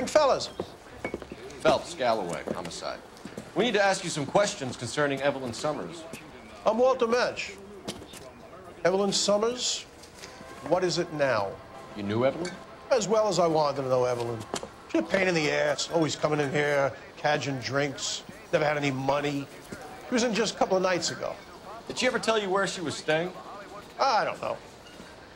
Morning, fellas. Phelps, Galloway, homicide. We need to ask you some questions concerning Evelyn Summers. I'm Walter Mensch. Evelyn Summers, what is it now? You knew Evelyn? As well as I wanted to know Evelyn. She's a pain in the ass, always coming in here, cadging drinks, never had any money. She was in just a couple of nights ago. Did she ever tell you where she was staying? I don't know.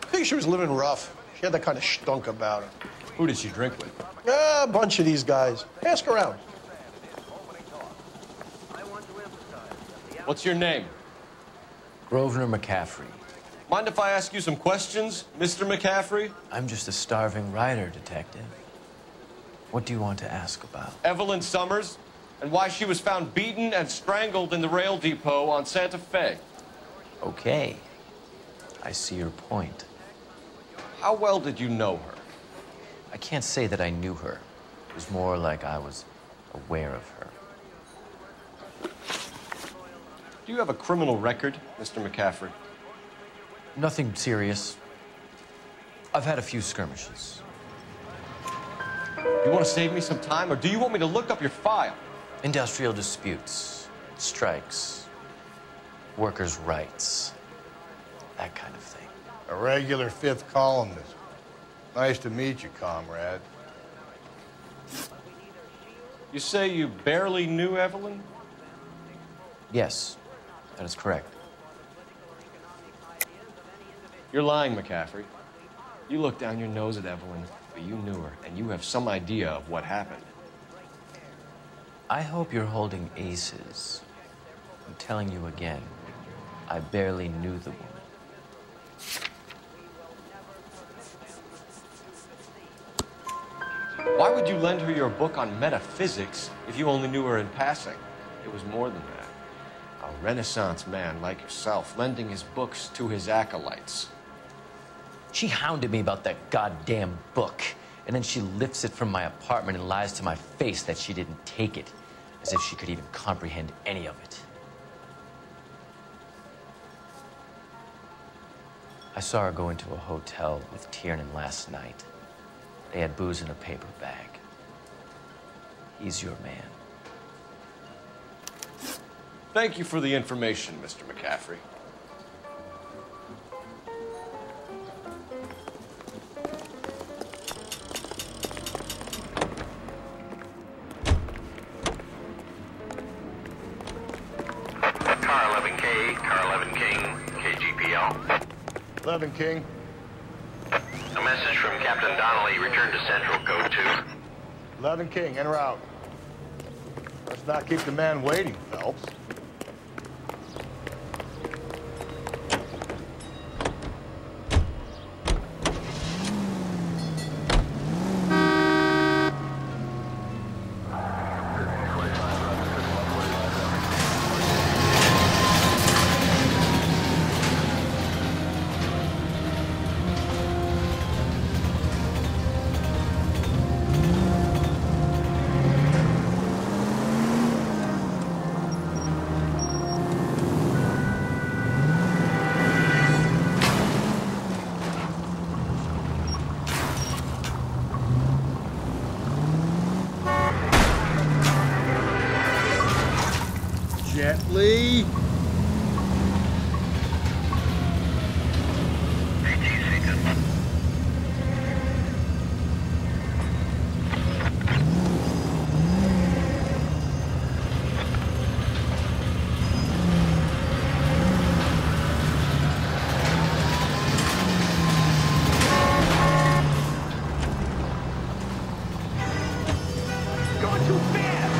I think she was living rough. She had that kind of stunk about her. Who did she drink with? A bunch of these guys. Ask around. What's your name? Grosvenor McCaffrey. Mind if I ask you some questions, Mr. McCaffrey? I'm just a starving writer, detective. What do you want to ask about? Evelyn Summers, and why she was found beaten and strangled in the rail depot on Santa Fe. Okay. I see your point. How well did you know her? I can't say that I knew her. It was more like I was aware of her. Do you have a criminal record, Mr. McCaffrey? Nothing serious. I've had a few skirmishes. You want to save me some time, or do you want me to look up your file? Industrial disputes, strikes, workers' rights, that kind of thing. A regular fifth columnist. Nice to meet you, comrade. You say you barely knew Evelyn? Yes, that is correct. You're lying, McCaffrey. You looked down your nose at Evelyn, but you knew her, and you have some idea of what happened. I hope you're holding aces. I'm telling you again, I barely knew the woman. Why would you lend her your book on metaphysics if you only knew her in passing? It was more than that. A Renaissance man like yourself lending his books to his acolytes. She hounded me about that goddamn book, and then she lifts it from my apartment and lies to my face that she didn't take it, as if she could even comprehend any of it. I saw her go into a hotel with Tiernan last night. They had booze in a paper bag. He's your man. Thank you for the information, Mr. McCaffrey. Car 11K, Car 11 King, KGPL. 11 King. A message from Captain Donnelly. Return to Central, code 2. 11 King, en route. Let's not keep the man waiting, Phelps. Gently. Going too fast!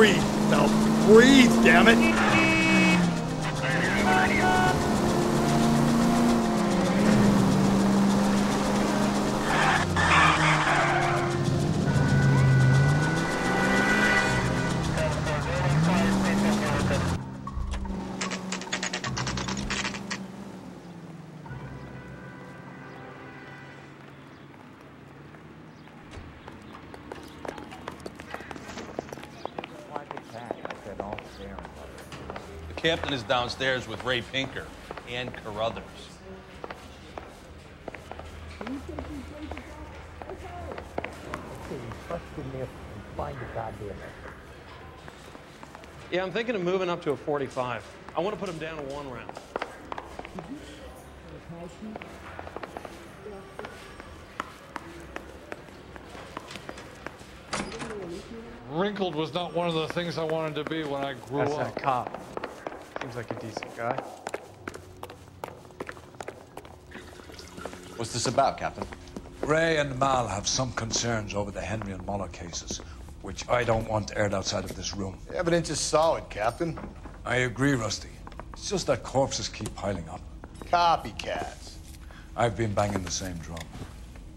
Breathe, Phelps. Breathe, damn it! The captain is downstairs with Ray Pinker and Carruthers. Yeah, I'm thinking of moving up to a 45. I want to put him down to 1 round. Wrinkled was not one of the things I wanted to be when I grew up. That's that cop. Seems like a decent guy. What's this about, Captain? Ray and Mal have some concerns over the Henry and Muller cases, which I don't want aired outside of this room. The evidence is solid, Captain. I agree, Rusty. It's just that corpses keep piling up. Copycats. I've been banging the same drum.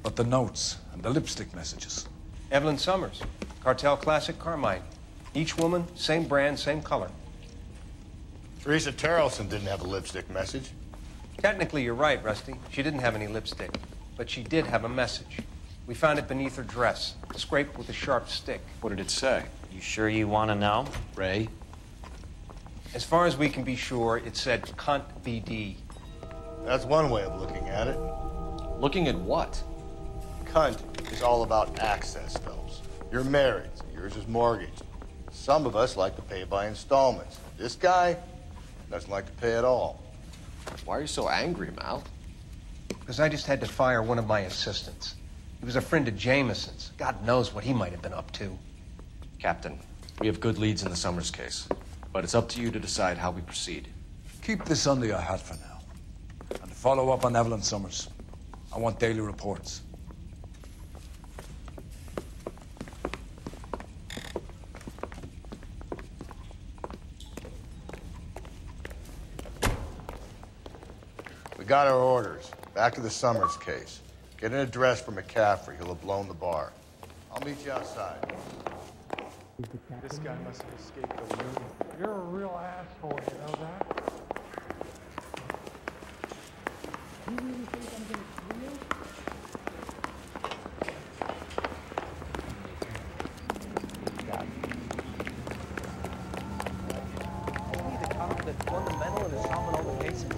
But the notes and the lipstick messages. Evelyn Summers, Cartel Classic Carmine. Each woman, same brand, same color. Teresa Terrelson didn't have a lipstick message. Technically, you're right, Rusty. She didn't have any lipstick, but she did have a message. We found it beneath her dress, scraped with a sharp stick. What did it say? You sure you want to know? Ray? As far as we can be sure, it said cunt BD. That's one way of looking at it. Looking at what? Cunt is all about access, Phelps. You're married, so yours is mortgaged. Some of us like to pay by installments. This guy doesn't like to pay at all. Why are you so angry, Mal? Because I just had to fire one of my assistants. He was a friend of Jameson's. God knows what he might have been up to. Captain, we have good leads in the Summers case, but it's up to you to decide how we proceed. Keep this under your hat for now. And follow up on Evelyn Summers. I want daily reports. We got our orders. Back to the Summers case. Get an address for McCaffrey. He'll have blown the bar. I'll meet you outside. This guy must have escaped the room. You're a real asshole, you know that? He's a cop that's fundamental and is solving all the cases.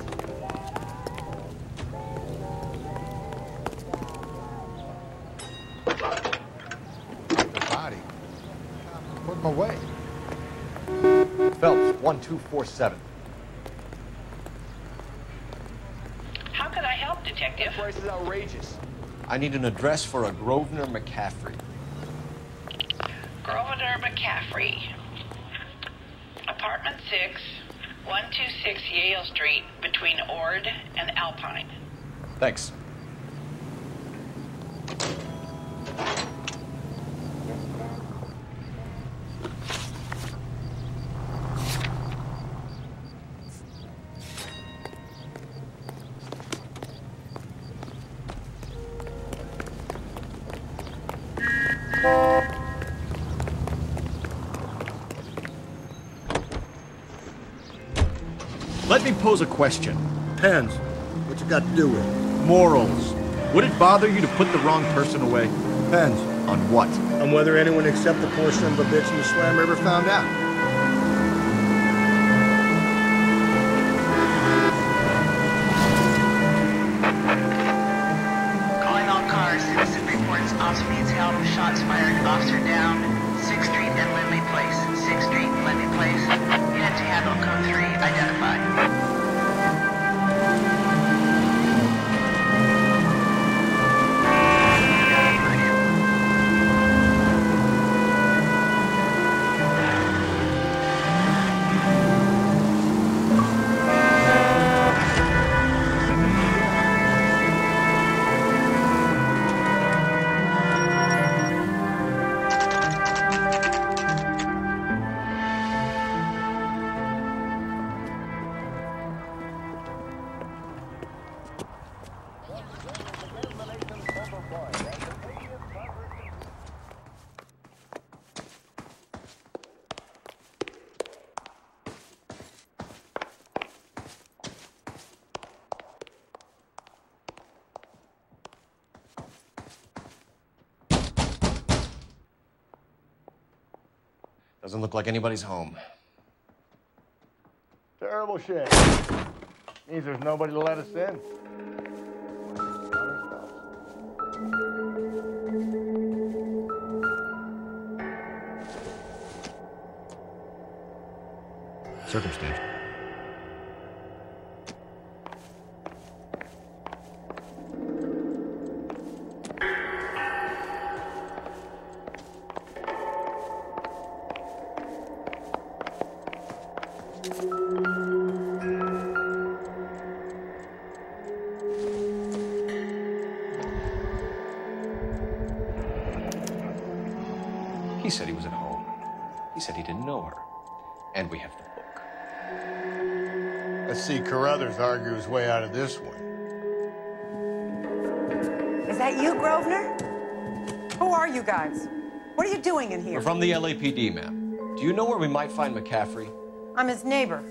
The body. Put him away. Phelps, 1247. How could I help, Detective? The price is outrageous. I need an address for a Grosvenor McCaffrey. Grosvenor McCaffrey. Apartment 6, 126 Yale Street, between Ord and Alpine. Thanks. Let me pose a question. Depends. What you got to do with it? Morals. Would it bother you to put the wrong person away? Depends. On what? On whether anyone except the poor son of a bitch in the Slam River found out. Calling all cars, citizen reports officer needs help, shots fired, officer down, 6th Street and Lindley Place. 6th Street and Lindley Place. Unit to handle code 3, identified. Doesn't look like anybody's home. Terrible shame. Means there's nobody to let us in. Circumstantial. He said he was at home. He said he didn't know her. And we have the book. Let's see Carruthers argue his way out of this one. Is that you, Grosvenor? Who are you guys? What are you doing in here? We're from the LAPD, ma'am. Do you know where we might find McCaffrey? I'm his neighbor.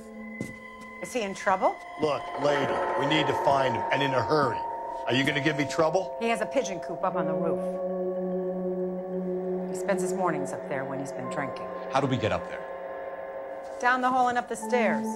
Is he in trouble? Look, lady, we need to find him, and in a hurry. Are you gonna give me trouble? He has a pigeon coop up on the roof. He spends his mornings up there when he's been drinking. How do we get up there? Down the hall and up the stairs.